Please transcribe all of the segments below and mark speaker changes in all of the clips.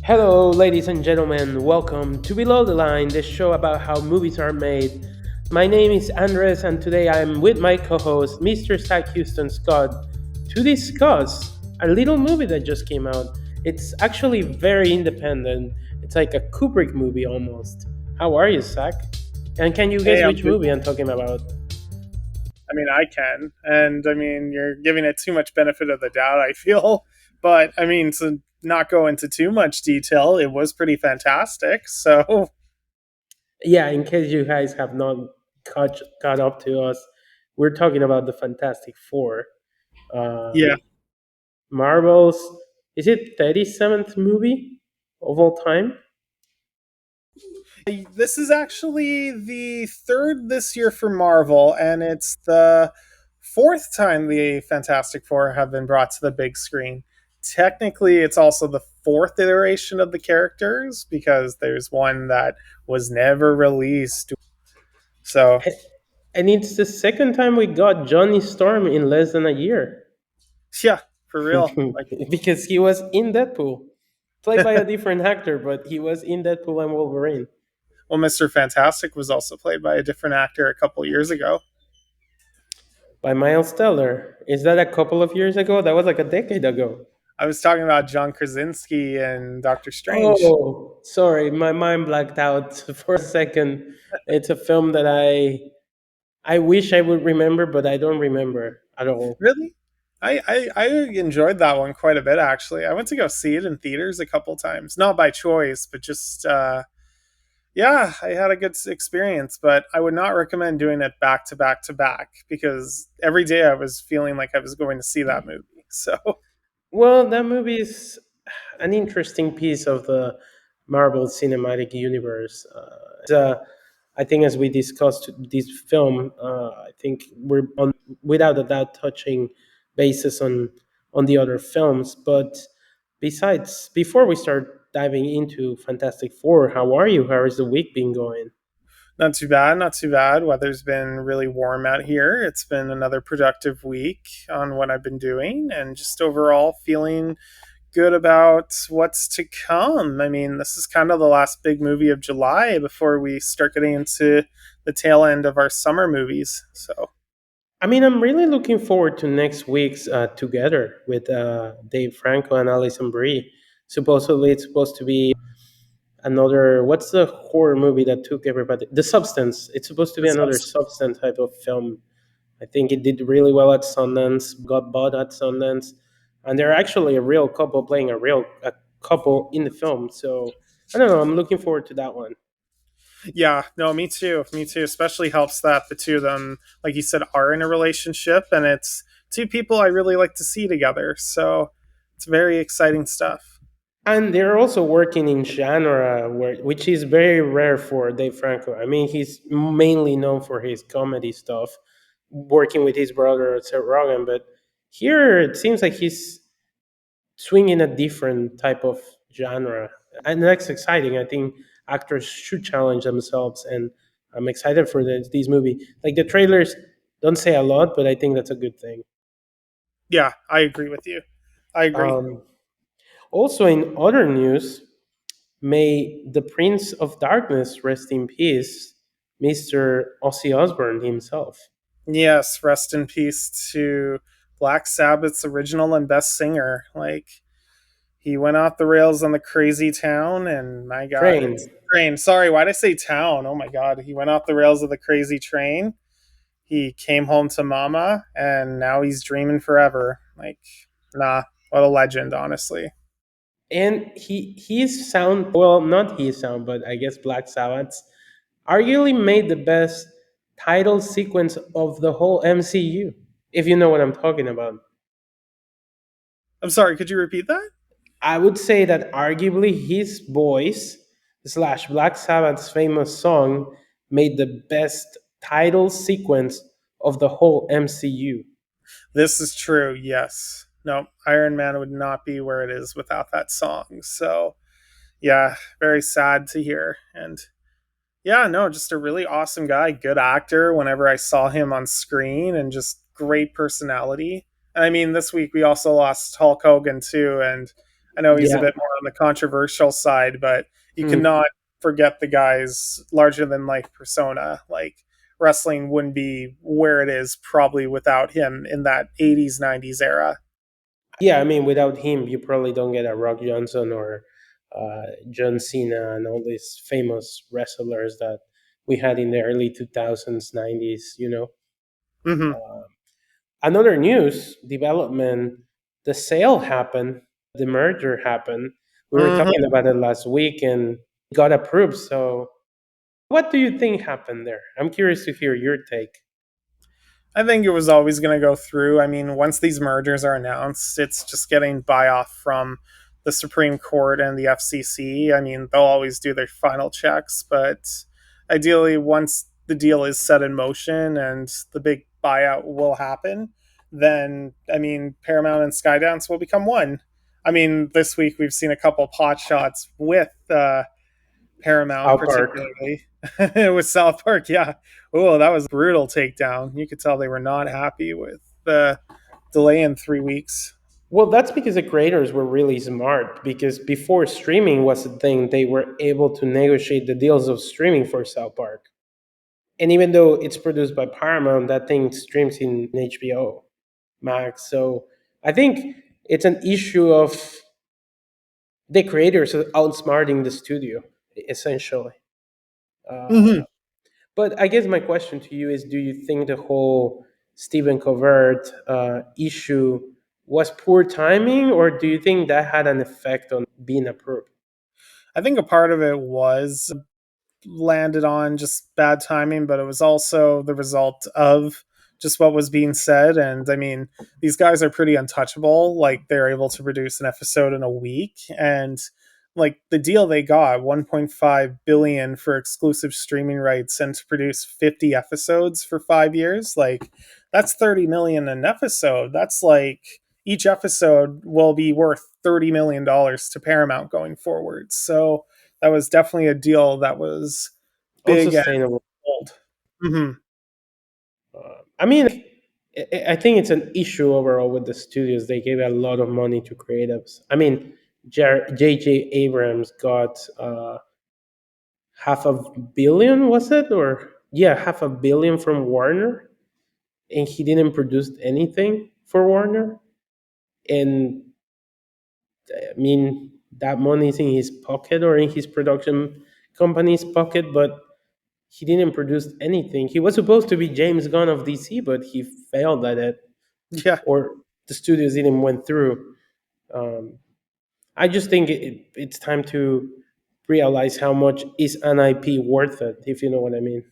Speaker 1: Hello, ladies and gentlemen. Welcome to Below the Line, the show about how movies are made. My name is Andres, and today I'm with my co host, Mr. Zach Houston Scott, to discuss a little movie that just came out. It's actually very independent, it's like a Kubrick movie almost. How are you, Zach? And can you guess
Speaker 2: Hey, I'm
Speaker 1: which
Speaker 2: good.
Speaker 1: movie I'm talking about?
Speaker 2: I mean, I can. And I mean, you're giving it too much benefit of the doubt, I feel. But I mean, to not go into too much detail, it was pretty fantastic. So,
Speaker 1: Yeah, in case you guys have not caught up to us, we're talking about the Fantastic Four. Uh,
Speaker 2: yeah.
Speaker 1: Marvel's, is it 37th movie of all time?
Speaker 2: This is actually the third this year for Marvel, and it's the fourth time the Fantastic Four have been brought to the big screen. Technically, it's also the fourth iteration of the characters because there's one that was never released. So,
Speaker 1: And it's the second time we got Johnny Storm in less than a year.
Speaker 2: yeah, for real. Like,
Speaker 1: Because he was in Deadpool. Played by a different actor, but he was in Deadpool and Wolverine.
Speaker 2: well, Mr. Fantastic was also played by a different actor a couple years ago.
Speaker 1: By Miles Teller. Is that a couple of years ago? That was like a decade ago.
Speaker 2: I was talking about John Krasinski and Doctor Strange.
Speaker 1: Oh, sorry, my mind blacked out for a second. It's a film that I wish I would remember, but I don't remember at all.
Speaker 2: Really? I enjoyed that one quite a bit, actually. I went to go see it in theaters a couple times. Not by choice, but just, yeah, I had a good experience. But I would not recommend doing it back to back to back because every day I was feeling like I was going to see that movie. So,
Speaker 1: Well, that movie is an interesting piece of the Marvel Cinematic Universe. I think, as we discussed this film, I think we're on without a doubt touching bases on the other films. But besides, before we start diving into Fantastic Four, how are you? How has the week been going?
Speaker 2: not too bad, not too bad. Weather's been really warm out here. It's been another productive week on what I've been doing and just overall feeling good about what's to come. I mean, this is kind of the last big movie of July before we start getting into the tail end of our summer movies. So,
Speaker 1: I mean, I'm really looking forward to next week's Together with Dave Franco and Alison Brie. Supposedly, it's supposed to be another. What's the horror movie that took everybody? The Substance. It's supposed to be
Speaker 2: the
Speaker 1: another
Speaker 2: substance.
Speaker 1: Substance type of film. I think it did really well at Sundance, got bought at Sundance, and they're actually a real couple playing a couple in the film. So I don't know. I'm looking forward to that one.
Speaker 2: Yeah, no, me too. Me too. Especially helps that the two of them, like you said, are in a relationship and it's two people I really like to see together. So, it's very exciting stuff.
Speaker 1: And they're also working in genre which is very rare for Dave Franco. I mean, he's mainly known for his comedy stuff, working with his brother Seth Rogen. But here it seems like he's swinging a different type of genre, and that's exciting. I think actors should challenge themselves, and I'm excited for this movie. Like the trailers don't say a lot, but I think that's a good thing.
Speaker 2: Yeah, I agree with you. I agree.
Speaker 1: Um, Also, in other news, may the Prince of Darkness rest in peace, Mr. Ozzy Osbourne himself.
Speaker 2: Yes, rest in peace to Black Sabbath's original and best singer. Like, he went off the rails on the crazy town, and my God,
Speaker 1: Train.
Speaker 2: it's train. Sorry, why'd I say town? Oh my God, he went off the rails of the crazy train. He came home to mama, and now he's dreaming forever. Like, nah, what a legend, honestly.
Speaker 1: And his sound, well, not his sound, but I guess Black Sabbath's, arguably made the best title sequence of the whole MCU, if you know what I'm talking about.
Speaker 2: I'm sorry, could you repeat that?
Speaker 1: I would say that arguably his voice slash Black Sabbath's famous song made the best title sequence of the whole MCU.
Speaker 2: This is true, yes. No, Iron Man would not be where it is without that song. So, yeah, very sad to hear. And yeah, no, just a really awesome guy, good actor whenever I saw him on screen and just great personality. And I mean, this week we also lost Hulk Hogan too. And I know he's a
Speaker 1: Yeah.
Speaker 2: bit more on the controversial side, but you
Speaker 1: Hmm.
Speaker 2: cannot forget the guy's larger than life persona. Like wrestling wouldn't be where it is probably without him in that 80s 90s era.
Speaker 1: Yeah, I mean, without him, you probably don't get a Rock Johnson or John Cena and all these famous wrestlers that we had in the early 2000s, 90s, you know.
Speaker 2: Hmm.
Speaker 1: Uh, Another news development, the sale happened, the merger happened. We were
Speaker 2: Hmm.
Speaker 1: talking about it last week and got approved. So, what do you think happened there? I'm curious to hear your take.
Speaker 2: I think it was always going to go through. I mean, once these mergers are announced, it's just getting buy off from the Supreme Court and the FCC. I mean, they'll always do their final checks, but ideally, once the deal is set in motion and the big buyout will happen, then I mean, Paramount and Skydance will become one. I mean, this week we've seen a couple pot shots with Paramount,
Speaker 1: South Park.
Speaker 2: particularly with South Park. Yeah. Oh, that was a brutal takedown. You could tell they were not happy with the delay in 3 weeks.
Speaker 1: Well, that's because the creators were really smart. Because before streaming was a thing, they were able to negotiate the deals of streaming for South Park. And even though it's produced by Paramount, that thing streams in HBO Max. So I think it's an issue of the creators outsmarting the studio, essentially. Uh,
Speaker 2: Mm-hmm.
Speaker 1: but I guess my question to you is: do you think the whole Stephen Covert issue was poor timing, or do you think that had an effect on being approved?
Speaker 2: I think a part of it was landed on just bad timing, but it was also the result of just what was being said. And I mean, these guys are pretty untouchable. Like they're able to produce an episode in a week, and like the deal they got 1.5 billion for exclusive streaming rights and to produce 50 episodes for 5 years. Like that's 30 million an episode. That's like each episode will be worth 30 million dollars to Paramount going forward. So that was definitely a deal that was big and
Speaker 1: Unsustainable.
Speaker 2: bold. Hmm.
Speaker 1: I mean, I think it's an issue overall with the studios. They gave a lot of money to creatives. I mean, J.J. Abrams got half a billion, was it? Or, yeah, half a billion from Warner, and he didn't produce anything for Warner. And I mean, that money is in his pocket or in his production company's pocket, but he didn't produce anything. He was supposed to be James Gunn of DC, but he failed at it,
Speaker 2: Yeah.
Speaker 1: or the studios didn't went through. Um, I just think it's time to realize how much is an IP worth it, if you know what I mean.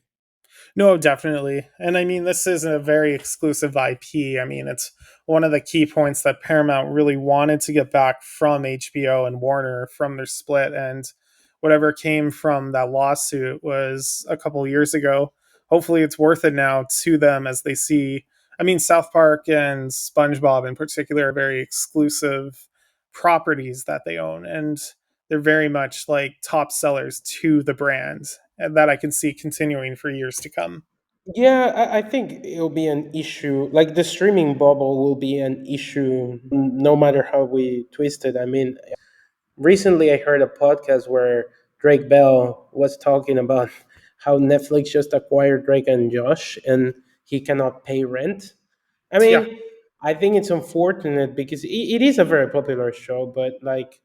Speaker 2: No, definitely. And I mean, this is a very exclusive IP. I mean, it's one of the key points that Paramount really wanted to get back from HBO and Warner from their split. And whatever came from that lawsuit was a couple years ago. Hopefully, it's worth it now to them as they see. I mean, South Park and SpongeBob in particular are very exclusive properties that they own. And they're very much like top sellers to the brand and that I can see continuing for years to come.
Speaker 1: Yeah, I think it'll be an issue. Like the streaming bubble will be an issue no matter how we twist it. I mean, recently I heard a podcast where Drake Bell was talking about how Netflix just acquired Drake and Josh and he cannot pay rent. I
Speaker 2: Yeah.
Speaker 1: mean, I think it's unfortunate because it is a very popular show, but like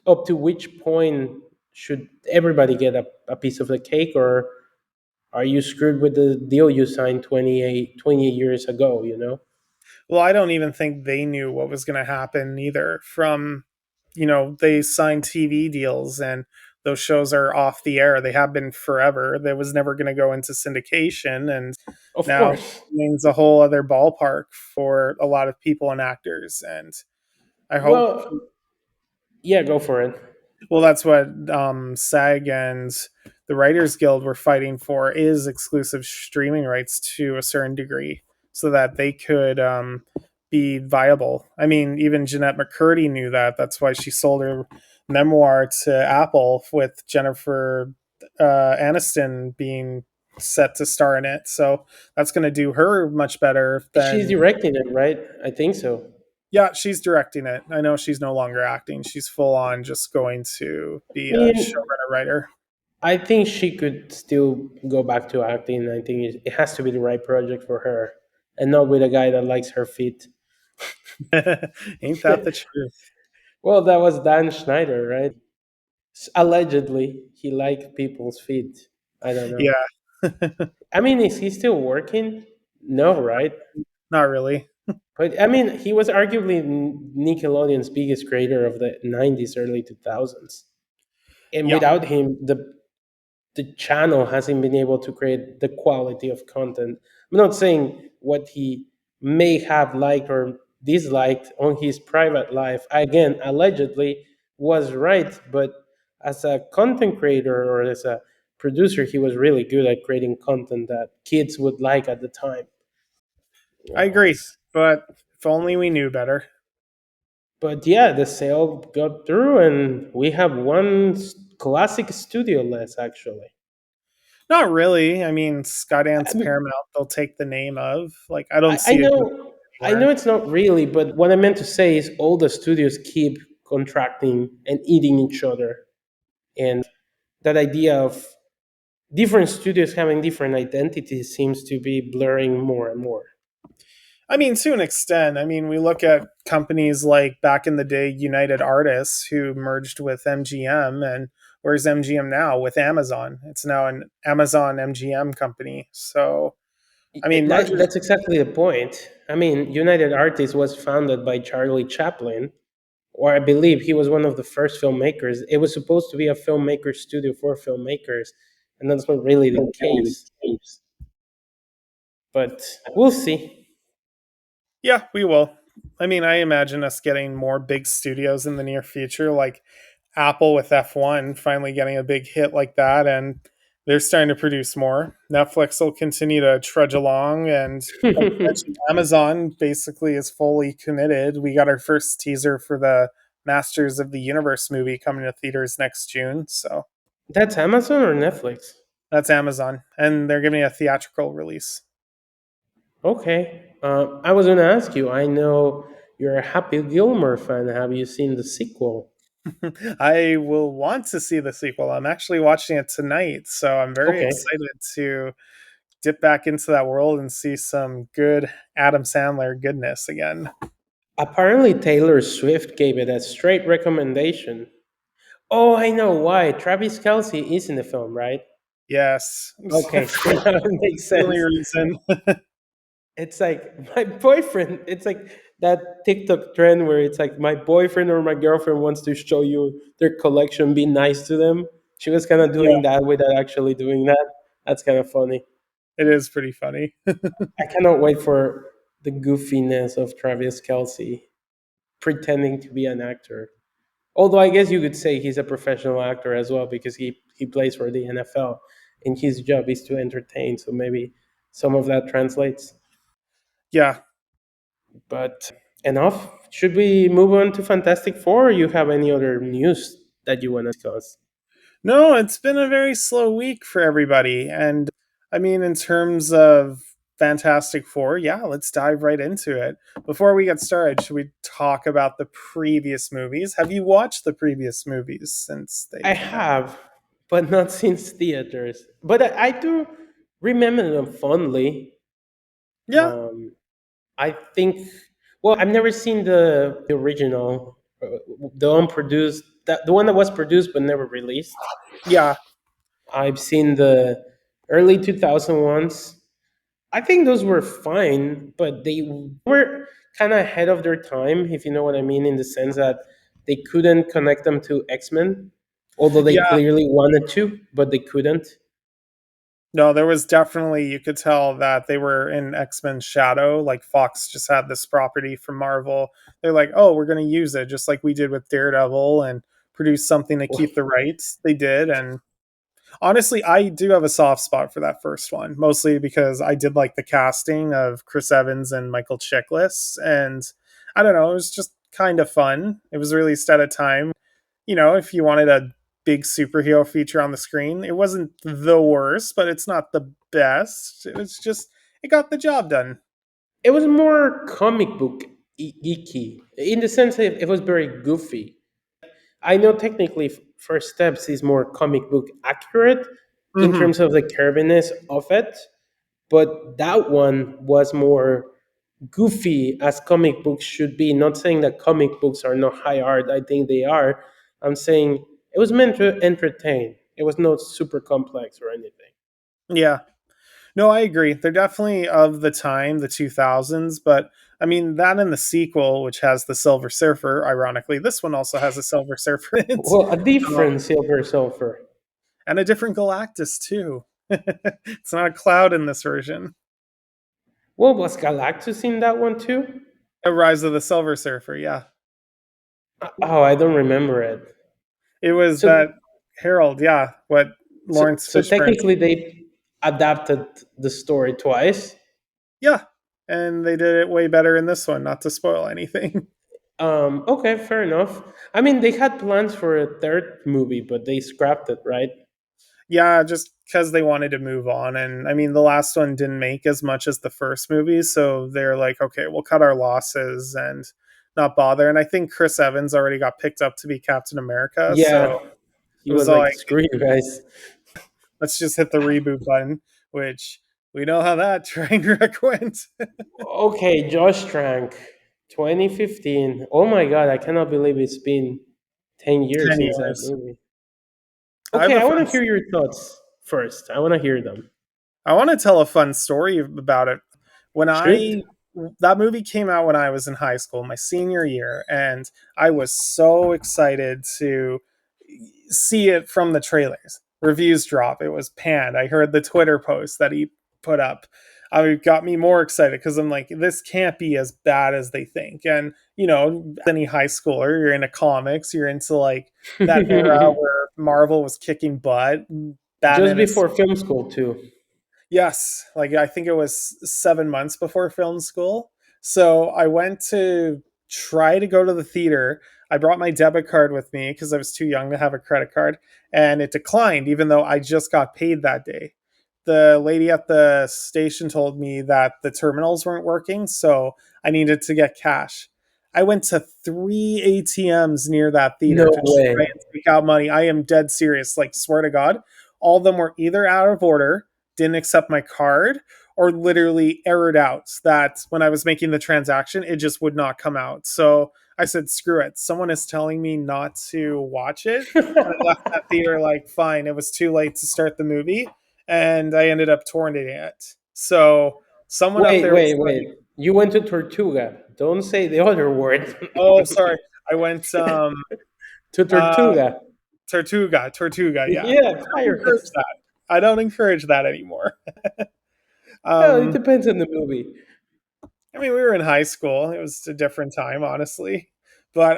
Speaker 1: up to which point should everybody get a piece of the cake, or are you screwed with the deal you signed 20 years ago, you know?
Speaker 2: Well, I don't even think they knew what was going to happen either. From, they signed TV deals and those shows are off the air. They have been forever. There was never going to go into syndication. And
Speaker 1: Of
Speaker 2: now
Speaker 1: course.
Speaker 2: means a whole other ballpark for a lot of people and actors. And I hope.
Speaker 1: Well, yeah, go for it.
Speaker 2: Well, that's what SAG and the Writers Guild were fighting for is exclusive streaming rights to a certain degree, so that they could be viable. I mean, even Jeanette McCurdy knew that. That's why she sold her memoir to Apple, with Jennifer Aniston being set to star in it. So that's going to do her much better
Speaker 1: She's
Speaker 2: than.
Speaker 1: directing it, right? I think so.
Speaker 2: Yeah, she's directing it. I know she's no longer acting. She's full on just going to
Speaker 1: I
Speaker 2: be a
Speaker 1: mean,
Speaker 2: showrunner writer.
Speaker 1: I think she could still go back to acting. I think it has to be the right project for her, and not with a guy that likes her feet.
Speaker 2: Ain't that the truth?
Speaker 1: Well, that was Dan Schneider, right? Allegedly, he liked people's feet. I don't know.
Speaker 2: Yeah,
Speaker 1: I mean, is he still working? No, right?
Speaker 2: not really.
Speaker 1: But I mean, he was arguably Nickelodeon's biggest creator of the '90s, early 2000s. And
Speaker 2: Yeah,
Speaker 1: without him, the channel hasn't been able to create the quality of content. I'm not saying what he may have liked or disliked on his private life, again, allegedly was right, but as a content creator or as a producer, he was really good at creating content that kids would like at the time.
Speaker 2: I
Speaker 1: Well,
Speaker 2: agree. But if only we knew better.
Speaker 1: but yeah, the sale got through, and we have one classic studio less actually.
Speaker 2: Not really. I mean,
Speaker 1: I
Speaker 2: Skydance
Speaker 1: mean,
Speaker 2: Paramount, they'll take the name of. Like, I don't
Speaker 1: I
Speaker 2: see it going
Speaker 1: know, I know
Speaker 2: anywhere.
Speaker 1: it's not really, but what I meant to say is all the studios keep contracting and eating each other, and that idea of different studios having different identities seems to be blurring more and more.
Speaker 2: I mean, to an extent. I mean, we look at companies like back in the day, United Artists, who merged with MGM, and where's MGM now with Amazon? It's now an Amazon MGM company. So, I mean, mergers.
Speaker 1: That's exactly the point. I mean, United Artists was founded by Charlie Chaplin, or I believe he was one of the first filmmakers. It was supposed to be a filmmaker studio for filmmakers, and that's not really the case. But we'll see.
Speaker 2: Yeah, we will. I mean, I imagine us getting more big studios in the near future, like Apple with F1 finally getting a big hit like that, and they're starting to produce more. Netflix will continue to trudge along, and like you mentioned, Amazon basically is fully committed. We got our first teaser for the Masters of the Universe movie coming to theaters next June, so
Speaker 1: That's Amazon or Netflix?
Speaker 2: that's Amazon, and they're giving a theatrical release.
Speaker 1: Okay. I was going to ask you. I know you're a Happy Gilmore fan. Have you seen the sequel?
Speaker 2: I will want to see the sequel. I'm actually watching it tonight, so I'm very
Speaker 1: Okay.
Speaker 2: excited to dip back into that world and see some good Adam Sandler goodness again.
Speaker 1: Apparently, Taylor Swift gave it a straight recommendation. Oh, I know why. Travis Kelsey is in the film, right?
Speaker 2: Yes,
Speaker 1: Okay, so now it makes
Speaker 2: the only
Speaker 1: sense.
Speaker 2: reason.
Speaker 1: It's like my boyfriend. It's like that TikTok trend where it's like my boyfriend or my girlfriend wants to show you their collection. Be nice to them. She was kind of
Speaker 2: Yeah,
Speaker 1: doing that without actually doing that. That's kind of funny.
Speaker 2: it is pretty funny.
Speaker 1: I cannot wait for the goofiness of Travis Kelsey pretending to be an actor. Although I guess you could say he's a professional actor as well because he plays for the NFL and his job is to entertain. So maybe some of that translates.
Speaker 2: Yeah.
Speaker 1: But enough. Should we move on to Fantastic Four, or you have any other news that you want to discuss?
Speaker 2: No, it's been a very slow week for everybody. And I mean, in terms of Fantastic Four, yeah, let's dive right into it. Before we get started, should we talk about the previous movies? Have you watched the previous movies since they
Speaker 1: I
Speaker 2: came out?
Speaker 1: have, but not since theaters. But I do remember them fondly.
Speaker 2: Yeah,
Speaker 1: Um, I think. Well, I've never seen the original, the unproduced, the one that was produced but never released.
Speaker 2: yeah.
Speaker 1: I've seen the early 2000 ones. I think those were fine, but they were kind of ahead of their time, if you know what I mean, in the sense that they couldn't connect them to X Men, although they
Speaker 2: Yeah,
Speaker 1: clearly wanted to, but they couldn't.
Speaker 2: no, there was definitely, you could tell that they were in X-Men shadow. Like Fox just had this property from Marvel. They're like, oh, we're going to use it just like we did with Daredevil and produce something to keep the rights. They did. And honestly, I do have a soft spot for that first one, mostly because I did like the casting of Chris Evans and Michael Chiklis. And I don't know, it was just kind of fun. It was released at a time, if you wanted a big superhero feature on the screen, it wasn't the worst, but it's not the best. It was just, it got the job done.
Speaker 1: It was more comic book geeky in the sense that it was very goofy. I know technically First Steps is more comic book accurate in
Speaker 2: Hmm.
Speaker 1: terms of the curviness of it, but that one was more goofy as comic books should be. Not saying that comic books are not high art, I think they are. I'm saying it was meant to entertain. It was not super complex or anything.
Speaker 2: Yeah. No, I agree. They're definitely of the time, the 2000s, but I mean, that and the sequel, which has the Silver Surfer, ironically, this one also has a Silver Surfer in it,
Speaker 1: Well, a
Speaker 2: um,
Speaker 1: different Silver Surfer.
Speaker 2: and a different Galactus, too. It's not a cloud in this version.
Speaker 1: Well, was Galactus in that one too?
Speaker 2: A Rise of the Silver Surfer, yeah.
Speaker 1: Oh, I don't remember it.
Speaker 2: It was
Speaker 1: So,
Speaker 2: that Harold, yeah, what
Speaker 1: so,
Speaker 2: Lawrence
Speaker 1: so
Speaker 2: Fishburne.
Speaker 1: technically, they adapted the story twice.
Speaker 2: Yeah, and they did it way better in this one, not to spoil anything.
Speaker 1: Okay, fair enough. I mean, they had plans for a third movie, but they scrapped it, right?
Speaker 2: Yeah, just because they wanted to move on. And I mean, the last one didn't make as much as the first movie. So they're like, okay, we'll cut our losses and not bother. And I think Chris Evans already got picked up to be Captain America.
Speaker 1: Yeah,
Speaker 2: So
Speaker 1: he
Speaker 2: it was
Speaker 1: was
Speaker 2: all
Speaker 1: like,
Speaker 2: like,
Speaker 1: "Screw you guys."
Speaker 2: let's just hit the reboot button, which we know how that train wreck went.
Speaker 1: Okay, Josh Trank, 2015. Oh my God, I cannot believe it's been 10 years
Speaker 2: 10
Speaker 1: since that
Speaker 2: years.
Speaker 1: movie.
Speaker 2: I have
Speaker 1: Okay,
Speaker 2: a
Speaker 1: I want
Speaker 2: fun,
Speaker 1: to hear your thoughts first. I want to hear them.
Speaker 2: I want to tell a fun story about it. When
Speaker 1: Shoot.
Speaker 2: I that movie came out when I was in high school, my senior year, and I was so excited to see it from the trailers. Reviews drop. It was panned. I heard the Twitter post that he put up. It got me more excited because I'm like, this can't be as bad as they think. And any high schooler, you're into comics, you're into like that era where Marvel was kicking butt.
Speaker 1: Just
Speaker 2: Batman is
Speaker 1: before film school, too.
Speaker 2: Yes, like I think it was 7 months before film school. So I went to try to go to the theater. I brought my debit card with me because I was too young to have a credit card, and it declined, even though I just got paid that day. The lady at the station told me that the terminals weren't working, so I needed to get cash. I went to three ATMs near that
Speaker 1: No
Speaker 2: theater to try
Speaker 1: way.
Speaker 2: and take out money. I am dead serious, like, swear to God. All of them were either out of order, didn't accept my card, or literally errored out that when I was making the transaction, it just would not come out. So I said, screw it. Someone is telling me not to watch it. And I left that theater like, fine. It was too late to start the movie. And I ended up torrenting it. So someone up
Speaker 1: Wait,
Speaker 2: there was
Speaker 1: wait,
Speaker 2: like,
Speaker 1: wait. You went to Tortuga. Don't say the other word.
Speaker 2: oh, sorry. I went
Speaker 1: To
Speaker 2: uh
Speaker 1: Tortuga.
Speaker 2: Tortuga, yeah.
Speaker 1: Yeah,
Speaker 2: I don't encourage
Speaker 1: Firehouse.
Speaker 2: that. I don't encourage that anymore.
Speaker 1: Well, it
Speaker 2: Um
Speaker 1: depends on the movie.
Speaker 2: I mean, we were in high school. It was a different time, honestly. But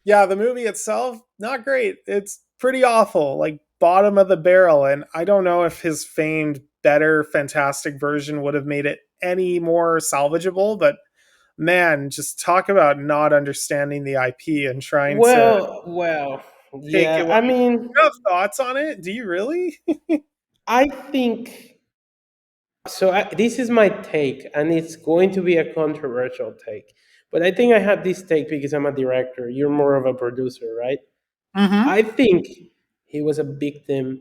Speaker 2: yeah, the movie itself, not great. It's pretty awful, like bottom of the barrel. And I don't know if his famed, better, fantastic version would have made it any more salvageable. But man, just talk about not understanding the IP and trying to
Speaker 1: Well,
Speaker 2: take
Speaker 1: yeah.
Speaker 2: it.
Speaker 1: I mean,
Speaker 2: You have thoughts on it? Do you really?
Speaker 1: I think so. This is my take, and it's going to be a controversial take. But I think I have this take because I'm a director. You're more of a producer, right?
Speaker 2: Mm-hmm.
Speaker 1: I think he was a victim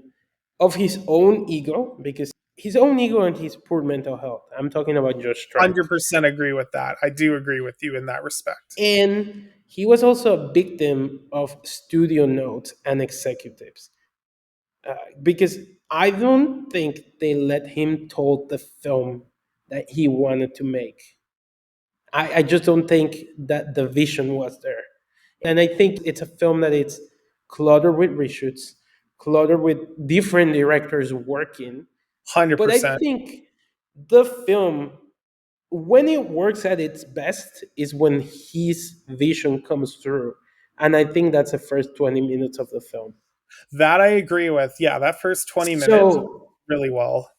Speaker 1: of his own ego because his own ego and his poor mental health. I'm talking about Josh Trank.
Speaker 2: 100% agree with that. I do agree with you in that respect.
Speaker 1: And he was also a victim of studio notes and executives because I don't think they let him told the film that he wanted to make. I just don't think that the vision was there. And I think it's a film that it's cluttered with reshoots, cluttered with different directors working. But I
Speaker 2: 100%.
Speaker 1: think the film, when it works at its best, is when his vision comes through. And I think that's the first 20 minutes of the film.
Speaker 2: That I agree with. Yeah, that first 20 minutes
Speaker 1: So
Speaker 2: really well.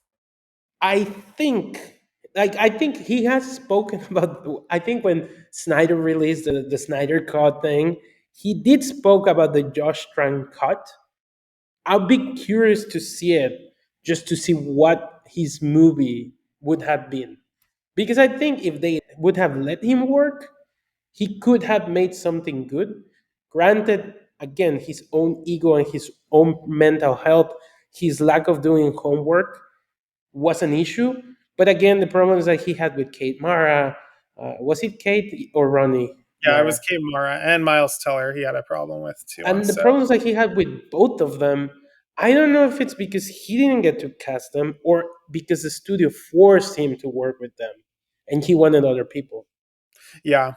Speaker 1: I think, I think he has spoken about. I think when Snyder released the Snyder Cut thing, he did spoke about the Josh Trank cut. I'll be curious to see it, just to see what his movie would have been, because I think if they would have let him work, he could have made something good. Granted, again, his own ego and his own mental health, his lack of doing homework was an issue. But again, the problems that he had with Kate Mara, was it Kate or Ronnie
Speaker 2: Yeah, it was
Speaker 1: Mara?
Speaker 2: Kate Mara and Miles Teller he had a problem with too on
Speaker 1: And the
Speaker 2: set.
Speaker 1: problems that he had with both of them, I don't know if it's because he didn't get to cast them or because the studio forced him to work with them and he wanted other people.
Speaker 2: Yeah.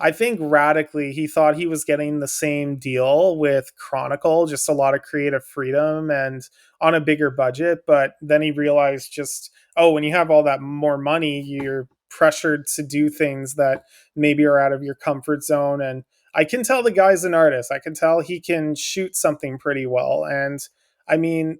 Speaker 2: I think radically he thought he was getting the same deal with Chronicle, just a lot of creative freedom and on a bigger budget. But then he realized just, oh, when you have all that more money, you're pressured to do things that maybe are out of your comfort zone. And I can tell the guy's an artist. I can tell he can shoot something pretty well. And I mean,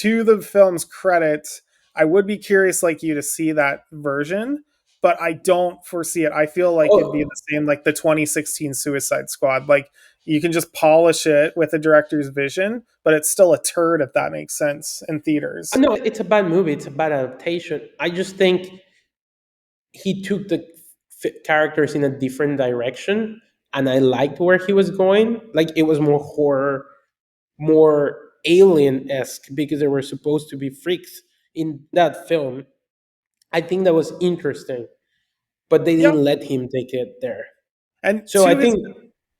Speaker 2: to the film's credit, I would be curious like you to see that version, but I don't foresee it. I feel like it'd be
Speaker 1: Oh,
Speaker 2: the same like the 2016 Suicide Squad. Like you can just polish it with a director's vision, but it's still a turd if that makes sense in theaters.
Speaker 1: no, it's a bad movie. It's a bad adaptation. I just think he took the characters in a different direction, and I liked where he was going. Like it was more horror, more alien esque because they were supposed to be freaks in that film. I think that was interesting, but they
Speaker 2: Yeah.
Speaker 1: didn't let him take it there.
Speaker 2: And
Speaker 1: So I
Speaker 2: to his
Speaker 1: think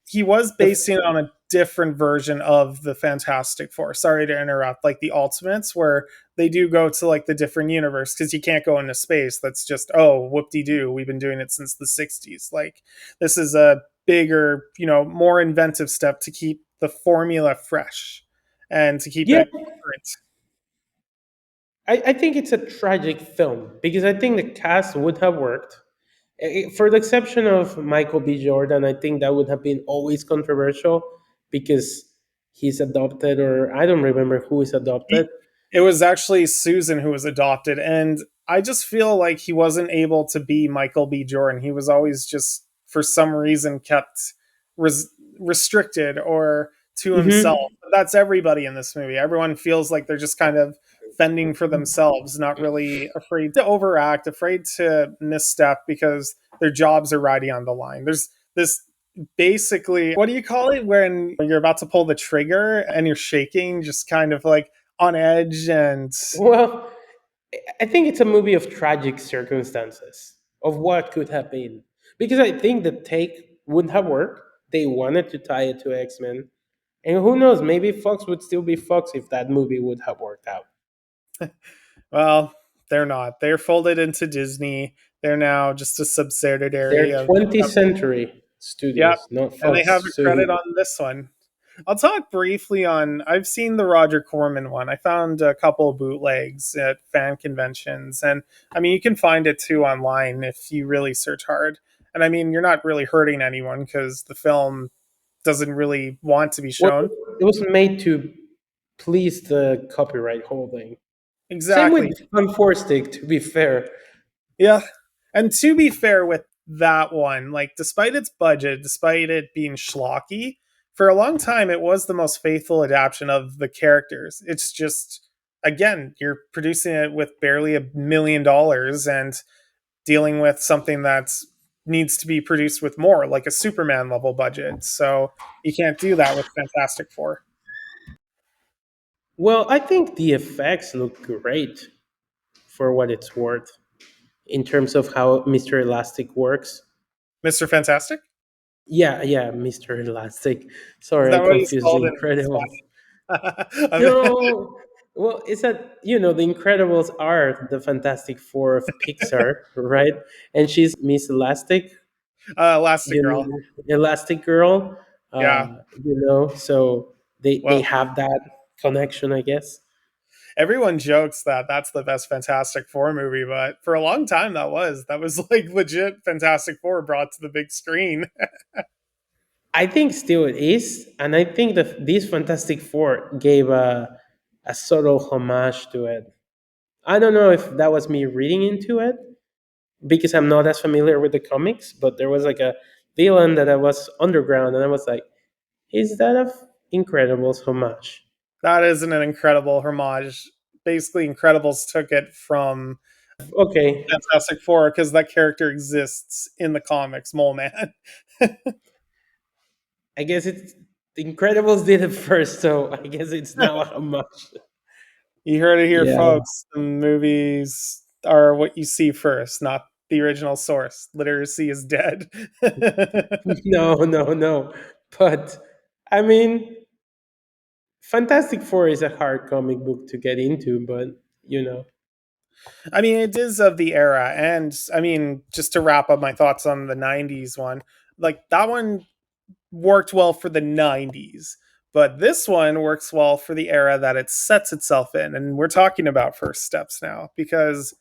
Speaker 2: he was
Speaker 1: the
Speaker 2: basing it on a different version of the Fantastic Four. Sorry to interrupt, like the Ultimates, where they do go to like the different universe because you can't go into space. That's just whoop de doo. We've been doing it since the '60s. Like this is a bigger, more inventive step to keep the formula fresh and to keep
Speaker 1: yeah,
Speaker 2: it current.
Speaker 1: I think it's a tragic film because I think the cast would have worked. For the exception of Michael B. Jordan, I think that would have been always controversial because he's adopted, or I don't remember who is adopted.
Speaker 2: It was actually Susan who was adopted, and I just feel like he wasn't able to be Michael B. Jordan. He was always just, for some reason, kept res- restricted or to himself.
Speaker 1: Hmm.
Speaker 2: But that's everybody in this movie. Everyone feels like they're just kind of fending for themselves, not really afraid to overact, afraid to misstep because their jobs are riding on the line. There's this basically, what do you call it when you're about to pull the trigger and you're shaking, just kind of like on edge and
Speaker 1: Well, I think it's a movie of tragic circumstances of what could have been. Because I think the take would have worked. They wanted to tie it to X Men. And who knows, maybe Fox would still be Fox if that movie would have worked out.
Speaker 2: well, they're not. They're folded into Disney. They're now just a subsidiary
Speaker 1: They're
Speaker 2: of
Speaker 1: 20th Century
Speaker 2: yep.
Speaker 1: Studios, not
Speaker 2: And they have
Speaker 1: Fox.
Speaker 2: a
Speaker 1: So
Speaker 2: credit on this one. I'll talk briefly on. I've seen the Roger Corman one. I found a couple of bootlegs at fan conventions, and I mean you can find it too online if you really search hard. And I mean you're not really hurting anyone because the film doesn't really want to be
Speaker 1: well,
Speaker 2: shown.
Speaker 1: it was made to please the copyright holding. Same with
Speaker 2: Exactly.
Speaker 1: Unforced Stick, to be fair.
Speaker 2: Yeah. And to be fair with that one, like despite its budget, despite it being schlocky, for a long time it was the most faithful adaptation of the characters. It's just again, you're producing it with barely $1 million and dealing with something that needs to be produced with more, like a Superman level budget. So you can't do that with Fantastic Four.
Speaker 1: Well, I think the effects look great for what it's worth in terms of how Mr. Elastic works.
Speaker 2: Mr. Fantastic?
Speaker 1: Yeah, yeah, Mr. Elastic.
Speaker 2: Is
Speaker 1: Sorry, I
Speaker 2: that what he's
Speaker 1: confused the
Speaker 2: called in
Speaker 1: Incredibles.
Speaker 2: Spanish?
Speaker 1: No, well, it's that the Incredibles are the Fantastic Four of Pixar, right? And she's Miss Elastic,
Speaker 2: Elastic Girl.
Speaker 1: Elastic Girl.
Speaker 2: Yeah.
Speaker 1: So they
Speaker 2: Well,
Speaker 1: have that connection, I guess.
Speaker 2: everyone jokes that that's the best Fantastic Four movie, but for a long time that was like legit Fantastic Four brought to the big screen.
Speaker 1: I think still it is, and I think that this Fantastic Four gave a subtle homage to it. I don't know if that was me reading into it because I'm not as familiar with the comics, but there was like a villain that I was underground, and I was like, "Is that a Incredibles homage?"
Speaker 2: That isn't an incredible homage. Basically, Incredibles took it from
Speaker 1: Okay,
Speaker 2: Fantastic Four because that character exists in the comics, Mole Man.
Speaker 1: I guess it's the Incredibles did it first, so I guess it's now how much.
Speaker 2: You heard it here,
Speaker 1: Yeah.
Speaker 2: folks. The movies are what you see first, not the original source. Literacy is dead.
Speaker 1: No, no, no. But I mean, Fantastic Four is a hard comic book to get into, but you know.
Speaker 2: I mean, it is of the era. And I mean, just to wrap up my thoughts on the 90s one, like that one worked well for the 90s, but this one works well for the era that it sets itself in. And we're talking about first steps now because,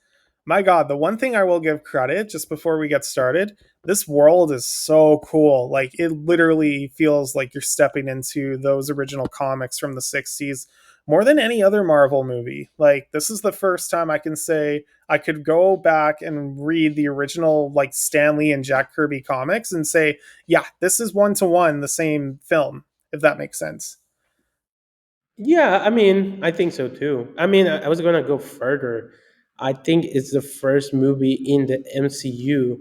Speaker 2: my God, the one thing I will give credit just before we get started, this world is so cool. Like, it literally feels like you're stepping into those original comics from the 60s more than any other Marvel movie. Like, this is the first time I can say I could go back and read the original, like, Stan Lee and Jack Kirby comics and say, yeah, this is one to one the same film, if that makes sense.
Speaker 1: Yeah, I mean, I think so too. I mean, I was gonna go further. I think it's the first movie in the MCU,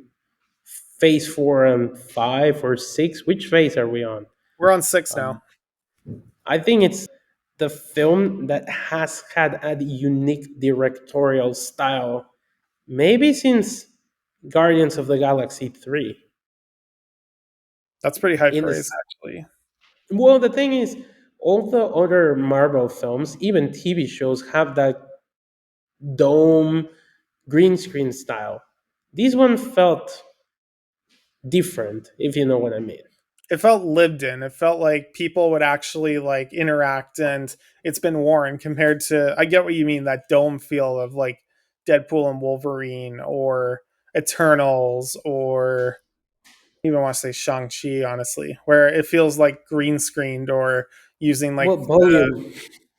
Speaker 1: Phase 4 and 5 or 6. Which phase are we on?
Speaker 2: We're on six now.
Speaker 1: Um, I think it's the film that has had a unique directorial style, maybe since Guardians of the Galaxy 3.
Speaker 2: That's pretty high
Speaker 1: In
Speaker 2: praise,
Speaker 1: this,
Speaker 2: actually.
Speaker 1: well, the thing is, all the other Marvel films, even TV shows, have that dome green screen style. This one felt different, if you know what I mean.
Speaker 2: It felt lived in. It felt like people would actually like interact, and it's been worn compared to. I get what you mean, that dome feel of like Deadpool and Wolverine or Eternals or even want to say Shang-Chi, honestly, where it feels like green screened or using like
Speaker 1: Well, volume,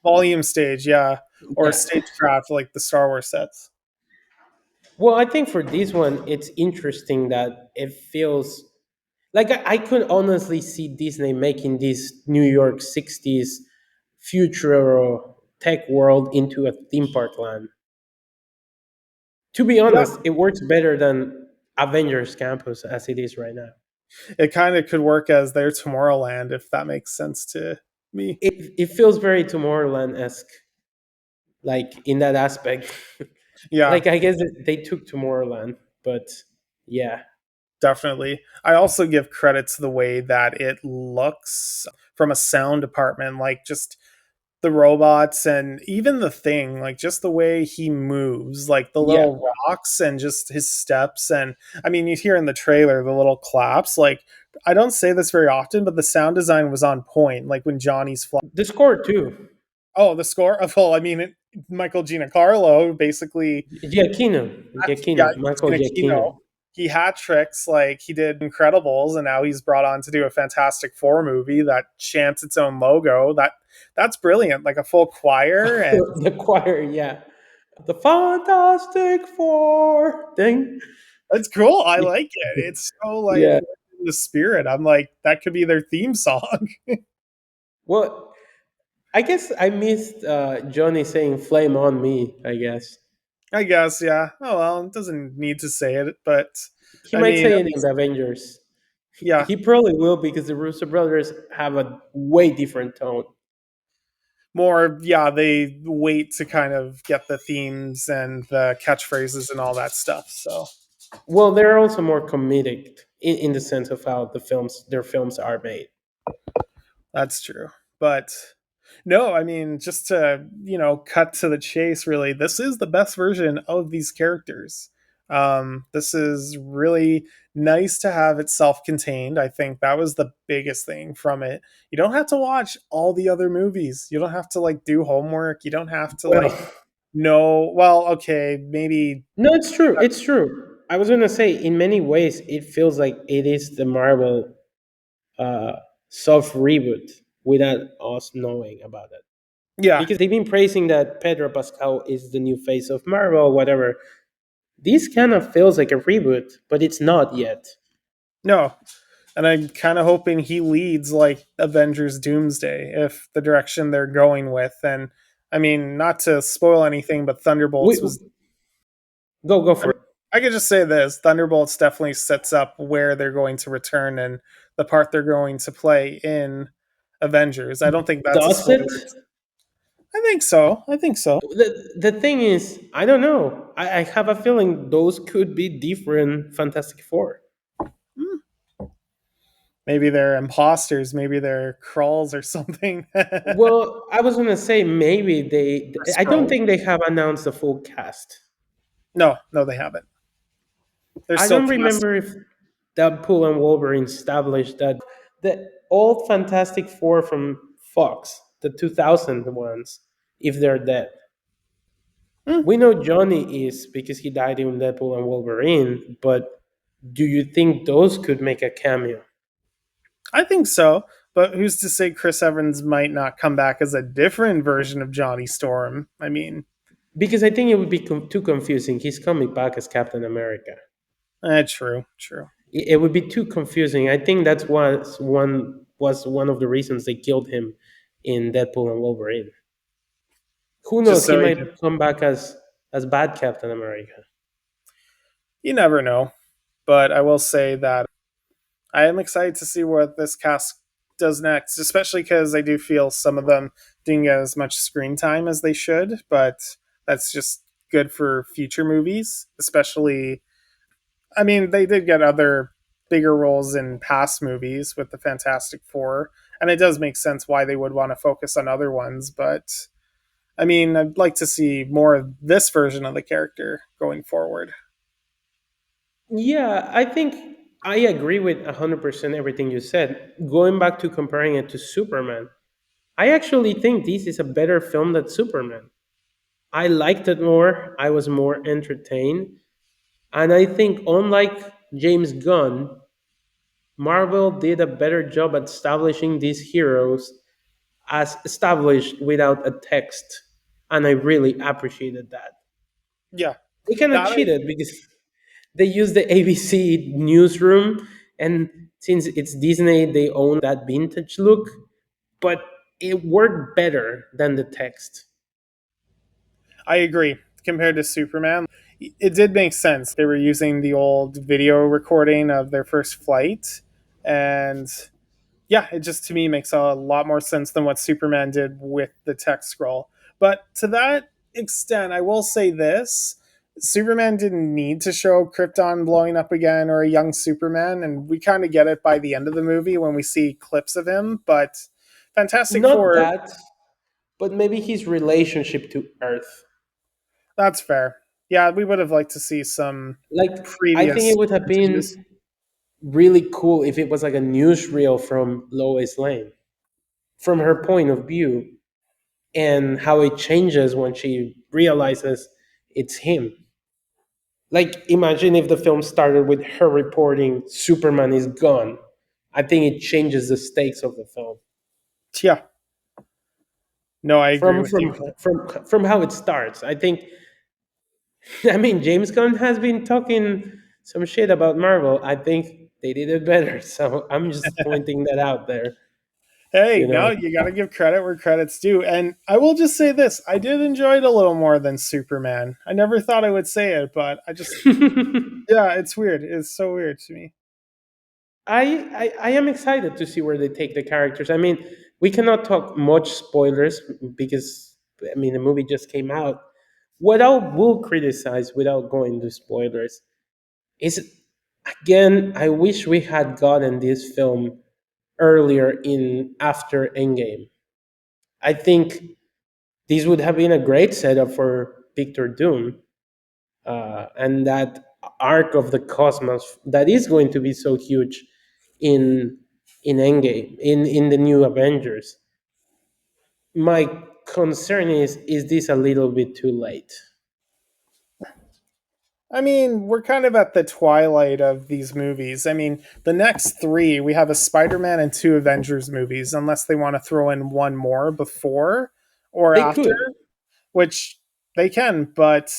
Speaker 2: volume stage, yeah, or
Speaker 1: yeah.
Speaker 2: stagecraft like the Star Wars sets.
Speaker 1: Well, I think for this one, it's interesting that it feels like I could honestly see Disney making this New York 60s future tech world into a theme park land. To be
Speaker 2: Yeah,
Speaker 1: honest, it works better than Avengers Campus as it is right now.
Speaker 2: it kind of could work as their Tomorrowland if that makes sense to me.
Speaker 1: It feels very Tomorrowland esque, like in that aspect.
Speaker 2: Yeah,
Speaker 1: Like I guess they took Tomorrowland, but yeah.
Speaker 2: definitely. I also give credit to the way that it looks from a sound department, like just the robots and even the thing, like just the way he moves, like the
Speaker 1: Yeah.
Speaker 2: little rocks and just his steps. And I mean, you hear in the trailer the little claps. Like, I don't say this very often, but the sound design was on point. Like when Johnny's flying.
Speaker 1: The score too.
Speaker 2: Oh, the score. Well, I mean, Michael Giancarlo basically,
Speaker 1: Giacchino.
Speaker 2: yeah,
Speaker 1: Michael Giacchino.
Speaker 2: Giacchino. He hat tricks like he did Incredibles, and now he's brought on to do a Fantastic Four movie that chants its own logo. That's brilliant, like a full choir, and
Speaker 1: The choir, yeah. The Fantastic Four thing.
Speaker 2: it's cool. I like it. It's so like
Speaker 1: Yeah.
Speaker 2: in the spirit. I'm like that could be their theme song.
Speaker 1: Well, I guess I missed Johnny saying "Flame on me." I guess
Speaker 2: I guess, yeah. Oh well, it doesn't need to say it, but
Speaker 1: he
Speaker 2: I
Speaker 1: might
Speaker 2: mean,
Speaker 1: say
Speaker 2: at
Speaker 1: it in
Speaker 2: least,
Speaker 1: the Avengers.
Speaker 2: yeah.
Speaker 1: He probably will because the Russo brothers have a way different tone.
Speaker 2: More, yeah. They wait to kind of get the themes and the catchphrases and all that stuff. So
Speaker 1: Well, they're also more comedic in the sense of how their films are made.
Speaker 2: that's true. But no, I mean, just to, cut to the chase, really, this is the best version of these characters. This is really nice to have it self contained. I think that was the biggest thing from it. You don't have to watch all the other movies. You don't have to like do homework. You don't have to
Speaker 1: Well,
Speaker 2: like know, well, okay, maybe.
Speaker 1: no, it's true. It's true. I was gonna say, in many ways, it feels like it is the Marvel uh, soft reboot without us knowing about it.
Speaker 2: Yeah,
Speaker 1: Because they've been praising that Pedro Pascal is the new face of Marvel, whatever. This kind of feels like a reboot, but it's not yet.
Speaker 2: no. And I'm kind of hoping he leads like Avengers Doomsday if the direction they're going with. And I mean, not to spoil anything, but
Speaker 1: We,
Speaker 2: Thunderbolts was
Speaker 1: Go
Speaker 2: I
Speaker 1: for
Speaker 2: mean,
Speaker 1: it.
Speaker 2: I could just say this: Thunderbolts definitely sets up where they're going to return and the part they're going to play in Avengers. I don't think that's a
Speaker 1: Does
Speaker 2: spoiler.
Speaker 1: it?
Speaker 2: I think so. I think so.
Speaker 1: The thing is, I don't know. I have a feeling those could be different Fantastic Four.
Speaker 2: Hmm. Maybe they're imposters. Maybe they're crawls or something. Or
Speaker 1: Well, I was gonna say maybe they. I don't
Speaker 2: scrolls.
Speaker 1: think they have announced the full cast.
Speaker 2: No, no, they haven't. They're
Speaker 1: I
Speaker 2: still
Speaker 1: don't
Speaker 2: casting.
Speaker 1: remember if Deadpool and Wolverine established that the old Fantastic Four from Fox, the 2000 ones, if they're dead.
Speaker 2: Hmm,
Speaker 1: We know Johnny is because he died in Deadpool and Wolverine, but do you think those could make a cameo?
Speaker 2: I think so. But who's to say Chris Evans might not come back as a different version of Johnny Storm? I mean,
Speaker 1: Because I think it would be too confusing. He's coming back as Captain America.
Speaker 2: true, true.
Speaker 1: It would be too confusing. I think that's one of the reasons they killed him in Deadpool and Wolverine. Who
Speaker 2: Just
Speaker 1: knows? He
Speaker 2: so he could.
Speaker 1: might come back as bad Captain America.
Speaker 2: You never know. But I will say that I am excited to see what this cast does next, especially because I do feel some of them didn't get as much screen time as they should, but that's just good for future movies, especially. I mean, they did get other bigger roles in past movies with the Fantastic Four, and it does make sense why they would want to focus on other ones, but I mean, I'd like to see more of this version of the character going forward.
Speaker 1: Yeah, I think I agree with 100% everything you said. Going back to comparing it to Superman, I actually think this is a better film than Superman. I liked it more. I was more entertained. And I think, unlike James Gunn, Marvel did a better job at establishing these heroes as established without a text. And I really appreciated that.
Speaker 2: Yeah,
Speaker 1: They kind of
Speaker 2: that I
Speaker 1: cheated because they used the ABC newsroom, and since it's Disney, they own that vintage look, but it worked better than the text.
Speaker 2: I agree. Compared to Superman, it did make sense. They were using the old video recording of their first flight, and yeah, it just to me makes a lot more sense than what Superman did with the text scroll. But to that extent, I will say this. Superman didn't need to show Krypton blowing up again or a young Superman, and we kind of get it by the end of the movie when we see clips of him. But Fantastic
Speaker 1: Not
Speaker 2: Four,
Speaker 1: that, but maybe his relationship to Earth.
Speaker 2: that's fair. Yeah, we would have liked to see some
Speaker 1: Like, I think
Speaker 2: previous
Speaker 1: it would have
Speaker 2: footages.
Speaker 1: been really cool if it was like a newsreel from Lois Lane, from her point of view, and how it changes when she realizes it's him. Like, imagine if the film started with her reporting Superman is gone. I think it changes the stakes of the film
Speaker 2: Yeah, no, I agree
Speaker 1: from
Speaker 2: with you.
Speaker 1: how it starts. I think. I mean, James Gunn has been talking some shit about Marvel. I think they did it better. So I'm just pointing that out there.
Speaker 2: Hey,
Speaker 1: You
Speaker 2: no,
Speaker 1: know.
Speaker 2: you got to give credit where credit's due. And I will just say this: I did enjoy it a little more than Superman. I never thought I would say it, but I just, yeah, it's weird. It's so weird to me.
Speaker 1: I am excited to see where they take the characters. I mean, we cannot talk much spoilers because I mean the movie just came out. What I will criticize without going to spoilers is, again, I wish we had gotten this film earlier in after Endgame. I think this would have been a great setup for Victor Doom, and that arc of the cosmos that is going to be so huge in Endgame, in the new Avengers. My concern is this a little bit too late?
Speaker 2: I mean, we're kind of at the twilight of these movies. I mean, the next three, we have a Spider Man and two Avengers movies, unless they want to throw in one more before or
Speaker 1: They
Speaker 2: after,
Speaker 1: could,
Speaker 2: which they can, but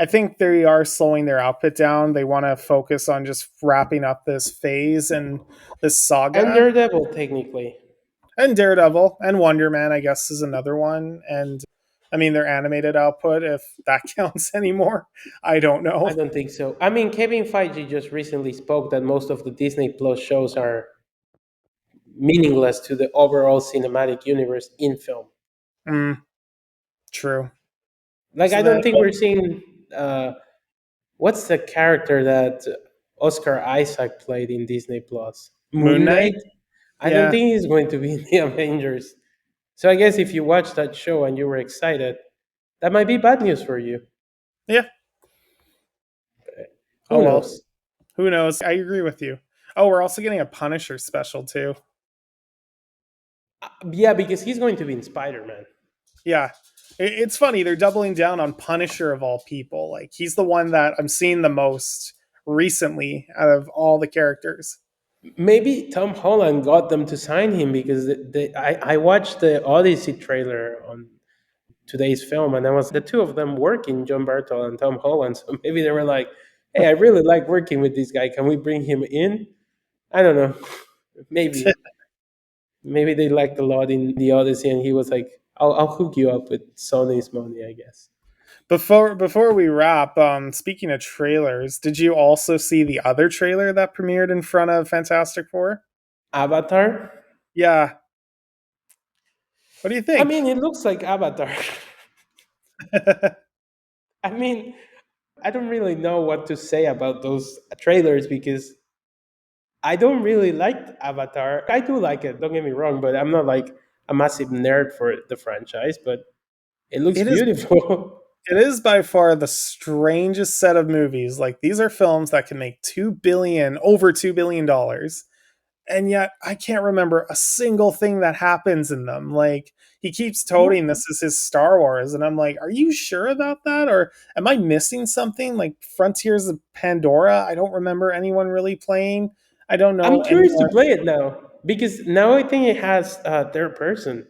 Speaker 2: I think they are slowing their output down. They want to focus on just wrapping up this phase and this
Speaker 1: and
Speaker 2: saga.
Speaker 1: Daredevil technically.
Speaker 2: And Daredevil and Wonder Man, I guess, is another one. And I mean, their animated output, if that counts anymore. I don't
Speaker 1: I
Speaker 2: know.
Speaker 1: don't think so. I mean, Kevin Feige just recently spoke that most of the Disney Plus shows are meaningless to the overall cinematic universe in film.
Speaker 2: Mm, true.
Speaker 1: Like,
Speaker 2: So
Speaker 1: I
Speaker 2: then,
Speaker 1: don't think we're seeing what's the character that Oscar Isaac played in Disney Plus?
Speaker 2: Moon
Speaker 1: Moon
Speaker 2: Knight?
Speaker 1: Knight? I don't
Speaker 2: Yeah.
Speaker 1: think he's going to be in the Avengers. So I guess if you watched that show and you were excited, that might be bad news for you.
Speaker 2: Yeah. Oh,
Speaker 1: Who
Speaker 2: well.
Speaker 1: knows?
Speaker 2: Who knows? I agree with you. Oh, we're also getting a Punisher special, too.
Speaker 1: Yeah, because he's going to be in Spider Man.
Speaker 2: Yeah. It's funny. They're doubling down on Punisher of all people. Like, he's the one that I'm seeing the most recently out of all the characters.
Speaker 1: Maybe Tom Holland got them to sign him because I watched the Odyssey trailer on today's film, and there was the two of them working, John Bartol and Tom Holland. So maybe they were like, "Hey, I really like working with this guy. Can we bring him in?" I don't know. Maybe they liked a lot in the Odyssey, and he was like, "I'll hook you up with Sony's money, I guess."
Speaker 2: Before we wrap, speaking of trailers, did you also see the other trailer that premiered in front of Fantastic Four?
Speaker 1: Avatar.
Speaker 2: Yeah. What do you
Speaker 1: I
Speaker 2: think?
Speaker 1: mean, it looks like Avatar. I mean, I don't really know what to say about those trailers because I don't really like Avatar. I do like it, don't get me wrong, but I'm not like a massive nerd for the franchise, but it looks
Speaker 2: it is
Speaker 1: beautiful.
Speaker 2: it is by far the strangest set of movies. Like, these are films that can make over $2 billion, and yet I can't remember a single thing that happens in them. Like, he keeps toting this is his Star Wars, and I'm like, are you sure about that, or am I missing something? Like, Frontiers of Pandora, I don't remember anyone really playing. I don't know
Speaker 1: I'm curious to
Speaker 2: anyone.
Speaker 1: play it now because now I think it has third person.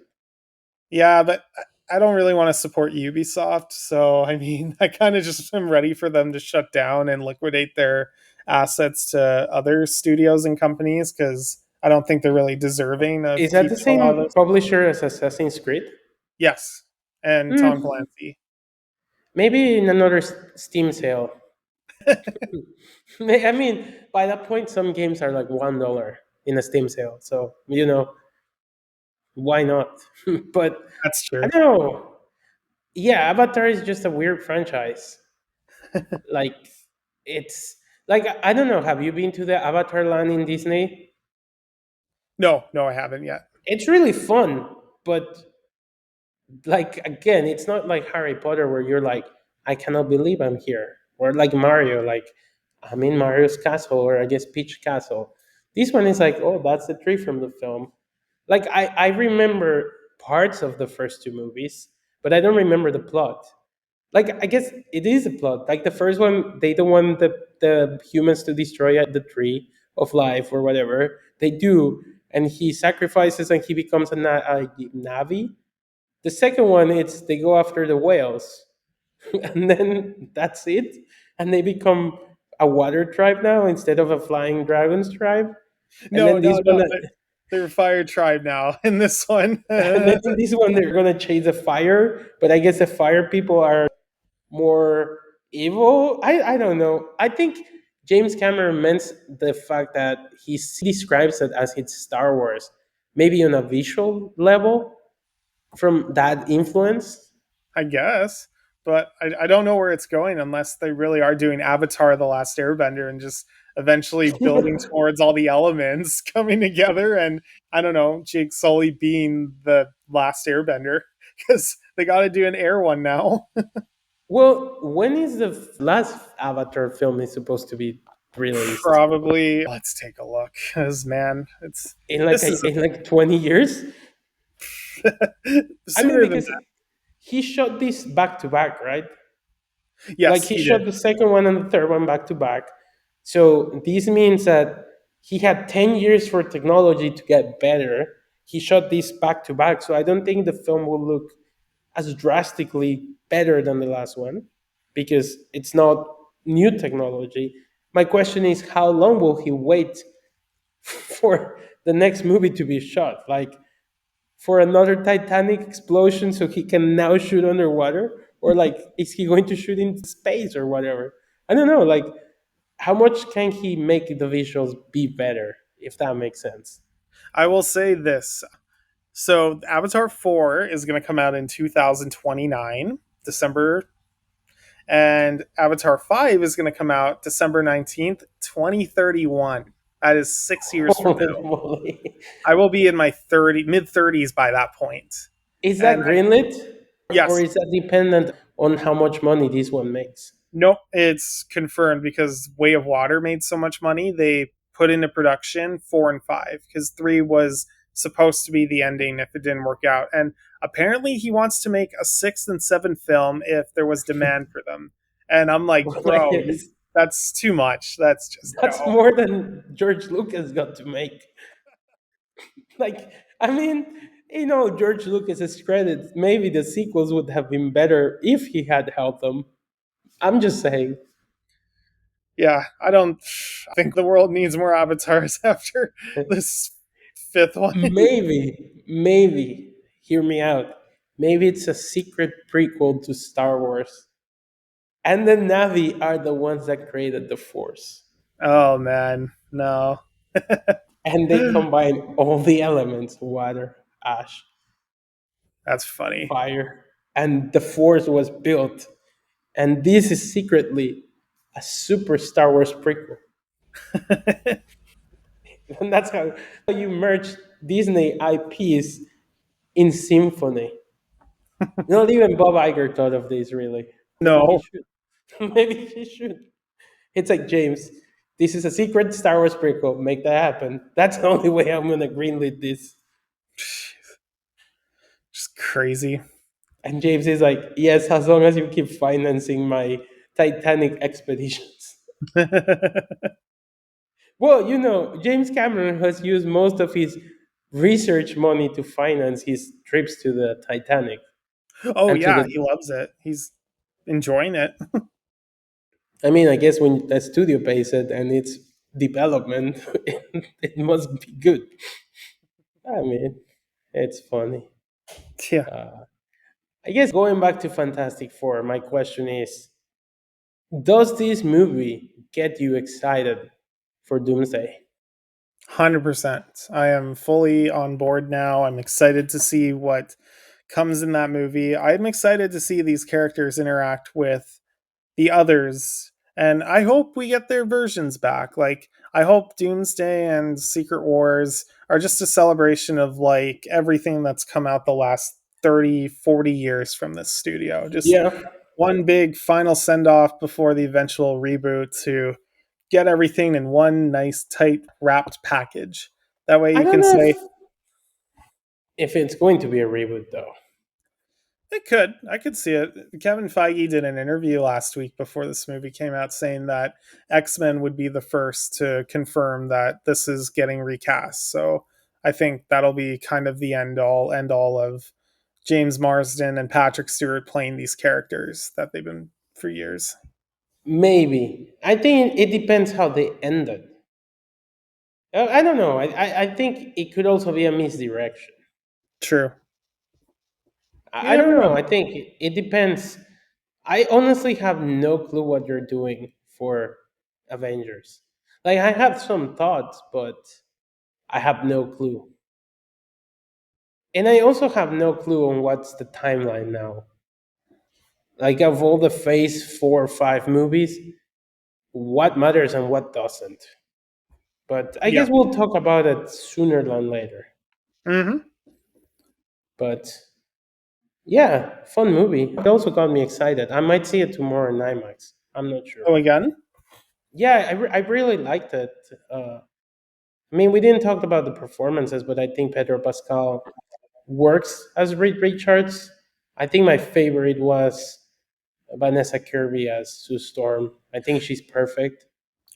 Speaker 2: Yeah, but I don't really want to support Ubisoft. So, I mean, I kind of just am ready for them to shut down and liquidate their assets to other studios and companies because I don't think they're really deserving of
Speaker 1: Is that the
Speaker 2: keeping a lot of
Speaker 1: same
Speaker 2: those.
Speaker 1: publisher as Assassin's Creed?
Speaker 2: Yes. And Tom
Speaker 1: Hmm.
Speaker 2: Clancy.
Speaker 1: Maybe in another Steam sale. I mean, by that point, some games are like $1 in a Steam sale. So, why not? But
Speaker 2: That's
Speaker 1: I
Speaker 2: true.
Speaker 1: don't know. Yeah, Avatar is just a weird franchise. Like, it's like, I don't know. Have you been to the Avatar land in Disney?
Speaker 2: No, no, I haven't yet.
Speaker 1: It's really fun, but like, again, it's not like Harry Potter where you're like, I cannot believe I'm here, or like Mario, like I'm in Mario's castle, or I guess Peach Castle. This one is like, oh, that's the tree from the film. Like, I remember parts of the first two movies, but I don't remember the plot. Like, I guess it is a plot. Like the first one, they don't want the humans to destroy the tree of life or whatever. They do, and he sacrifices and he becomes a Navi. The second one, it's they go after the whales, and then that's it, and they become a water tribe now instead of a flying dragons tribe. And
Speaker 2: No,
Speaker 1: then this
Speaker 2: no,
Speaker 1: one,
Speaker 2: no. They're Fire Tribe now in this one.
Speaker 1: and then in this one, they're gonna chase a fire. But I guess the fire people are more evil. I don't know. I think James Cameron meant the fact that he describes it as it's Star Wars, maybe on a visual level from that influence.
Speaker 2: I guess. But I don't know where it's going unless they really are doing Avatar The Last Airbender and just eventually building towards all the elements coming together. And I don't know, Jake Sully being the last airbender because they got to do an air one now.
Speaker 1: Well, when is the last Avatar film is supposed to be released?
Speaker 2: Probably. Let's take a look because, man, this is
Speaker 1: In like 20 years? I mean,
Speaker 2: sooner than
Speaker 1: because
Speaker 2: that.
Speaker 1: he shot this back to back, right? Like
Speaker 2: Yes,
Speaker 1: he
Speaker 2: he did.
Speaker 1: shot the second one and the third one back to back. So this means that he had 10 years for technology to get better. He shot this back to back. So I don't think the film will look as drastically better than the last one because it's not new technology. My question is, how long will he wait for the next movie to be shot? Like, for another Titanic explosion so he can now shoot underwater? Or like, is he going to shoot in space or whatever? I don't know. Like, how much can he make the visuals be better, if that makes sense?
Speaker 2: I will say this. So Avatar 4 is going to come out in 2029, December, and Avatar 5 is going to come out December 19th, 2031. That is 6 years from
Speaker 1: Holy
Speaker 2: now.
Speaker 1: moly.
Speaker 2: I will be in my mid 30s by that point.
Speaker 1: Is that
Speaker 2: And
Speaker 1: greenlit? Or
Speaker 2: yes,
Speaker 1: is that dependent on how much money this one makes?
Speaker 2: nope, it's confirmed because Way of Water made so much money. They put into production 4 and 5 because 3 was supposed to be the ending if it didn't work out. And apparently, he wants to make a sixth and seventh film if there was demand for them. And I'm like,
Speaker 1: Well, I
Speaker 2: bro,
Speaker 1: guess
Speaker 2: that's too much. That's just
Speaker 1: that's
Speaker 2: no.
Speaker 1: more than George Lucas got to make. Like, I mean, George Lucas's credit, maybe the sequels would have been better if he had helped them. I'm just saying,
Speaker 2: Yeah, I don't think the world needs more avatars after this fifth one.
Speaker 1: maybe, hear me out. Maybe it's a secret prequel to Star Wars. And the Navi are the ones that created the Force.
Speaker 2: Oh man, no.
Speaker 1: And they combine all the elements: water, ash,
Speaker 2: That's funny.
Speaker 1: fire. And the Force was built. And this is secretly a super Star Wars prequel. And that's how you merge Disney IPs in symphony. Not even Bob Iger thought of this, really. Maybe he
Speaker 2: No.
Speaker 1: should. Maybe he should. It's like, James, this is a secret Star Wars prequel. Make that happen. That's the only way I'm gonna greenlit this.
Speaker 2: Just crazy.
Speaker 1: And James is like, yes, as long as you keep financing my Titanic expeditions. Well, James Cameron has used most of his research money to finance his trips to the Titanic
Speaker 2: Oh
Speaker 1: and to
Speaker 2: yeah,
Speaker 1: the.
Speaker 2: he loves it. He's enjoying it.
Speaker 1: I mean, I guess when the studio pays it and it's development, it must be good. I mean, it's funny.
Speaker 2: Yeah,
Speaker 1: I guess going back to Fantastic Four, my question is: does this movie get you excited for Doomsday?
Speaker 2: 100%. I am fully on board now. I'm excited to see what comes in that movie. I'm excited to see these characters interact with the others, and I hope we get their versions back. Like, I hope Doomsday and Secret Wars are just a celebration of like everything that's come out the last 30, 40 years from this studio. Just
Speaker 1: Yeah,
Speaker 2: one big final send off before the eventual reboot to get everything in one nice, tight, wrapped package. That way
Speaker 1: I
Speaker 2: you
Speaker 1: don't
Speaker 2: can
Speaker 1: know
Speaker 2: say,
Speaker 1: if it's going to be a reboot though.
Speaker 2: it could. I could see it. Kevin Feige did an interview last week before this movie came out saying that X Men would be the first to confirm that this is getting recast. So I think that'll be kind of the end all of James Marsden and Patrick Stewart playing these characters that they've been for years.
Speaker 1: Maybe. I think it depends how they ended. I don't know. I think it could also be a misdirection.
Speaker 2: True. You
Speaker 1: I
Speaker 2: never
Speaker 1: don't
Speaker 2: know.
Speaker 1: know. I think it depends. I honestly have no clue what you're doing for Avengers. Like, I have some thoughts, but I have no clue. And I also have no clue on what's the timeline now. Like, of all the phase 4 or 5 movies, what matters and what doesn't. But I
Speaker 2: Yeah.
Speaker 1: guess we'll talk about it sooner than later.
Speaker 2: Hmm.
Speaker 1: But yeah, fun movie. It also got me excited. I might see it tomorrow in IMAX. I'm not sure.
Speaker 2: Oh, again?
Speaker 1: Yeah, I really liked it. I mean, we didn't talk about the performances, but I think Pedro Pascal works as Reed Richards. I think my favorite was Vanessa Kirby as Sue Storm. I think she's perfect for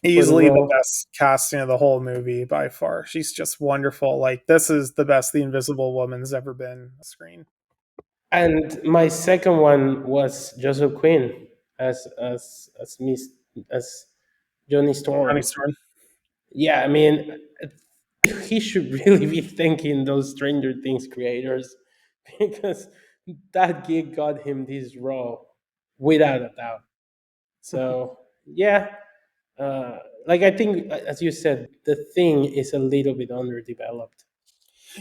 Speaker 1: the
Speaker 2: Easily the
Speaker 1: role.
Speaker 2: best casting of the whole movie by far. She's just wonderful. Like, this is the best the Invisible Woman's ever been on screen.
Speaker 1: And my second one was Joseph Quinn as Miss as Johnny
Speaker 2: Johnny
Speaker 1: Storm.
Speaker 2: Storm.
Speaker 1: Yeah, I mean, he should really be thanking those Stranger Things creators because that gig got him this role without a doubt. So yeah, like I think, as you said, the thing is a little bit underdeveloped.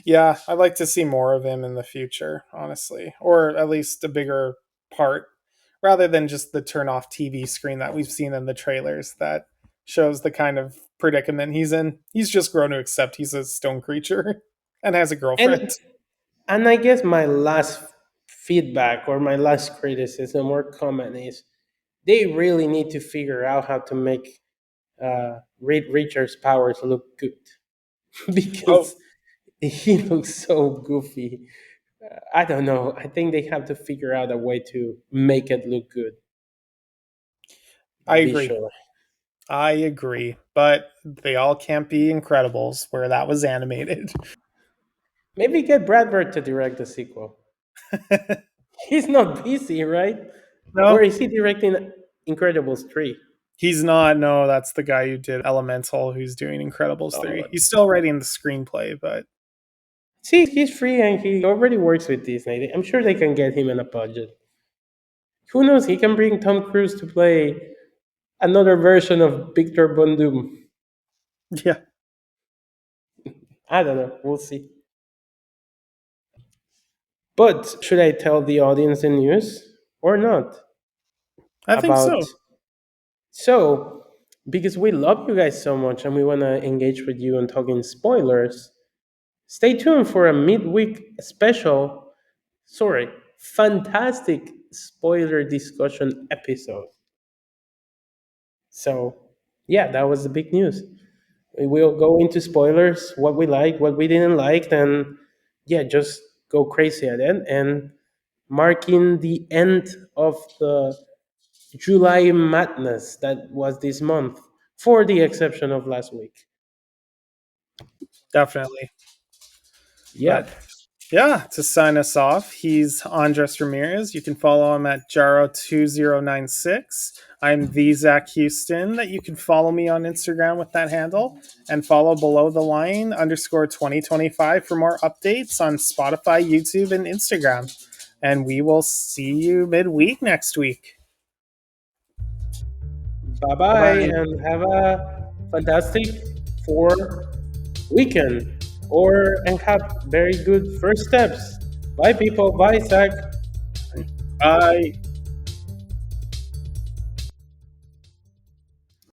Speaker 2: Yeah, I'd like to see more of him in the future, honestly, or at least a bigger part, rather than just the turn off TV screen that we've seen in the trailers that shows the kind of predicament he's in. He's just grown to accept he's a stone creature and has a girlfriend.
Speaker 1: And I guess my last feedback or my last criticism or comment is they really need to figure out how to make Reed Richards' powers look good
Speaker 2: Oh,
Speaker 1: because he looks so goofy. I don't know. I think they have to figure out a way to make it look good
Speaker 2: I agree.
Speaker 1: visually.
Speaker 2: I agree. But they all can't be Incredibles, where that was animated.
Speaker 1: Maybe get Brad Bird to direct the sequel. He's not busy, right? Or
Speaker 2: No,
Speaker 1: is he directing Incredibles 3?
Speaker 2: he's not. No, that's the guy who did Elemental, who's doing Incredibles 3.
Speaker 1: Oh,
Speaker 2: He's still writing the screenplay, but
Speaker 1: see, he's free and he already works with Disney. I'm sure they can get him in a budget. Who knows? He can bring Tom Cruise to play another version of Victor Von Doom.
Speaker 2: yeah,
Speaker 1: I don't know. We'll see. But should I tell the audience the news or not?
Speaker 2: I think
Speaker 1: About
Speaker 2: so.
Speaker 1: so, because we love you guys so much and we want to engage with you on talking spoilers, stay tuned for a midweek special, sorry, fantastic spoiler discussion episode. So, yeah, that was the big news. We will go into spoilers, what we liked, what we didn't like, and yeah, just go crazy at it. And marking the end of the July madness that was this month, for the exception of last week.
Speaker 2: Definitely.
Speaker 1: Yeah.
Speaker 2: But yeah, to sign us off, he's Andres Ramirez. You can follow him at Jaro2096. I'm the Zach Houston. That you can follow me on Instagram with that handle and follow below the line underscore 2025 for more updates on Spotify, YouTube, and Instagram. And we will see you midweek next week.
Speaker 1: Bye
Speaker 2: Bye
Speaker 1: bye
Speaker 2: bye.
Speaker 1: and have a fantastic 4 weekend or and have very good first steps. Bye people. Bye Zach.
Speaker 2: Bye.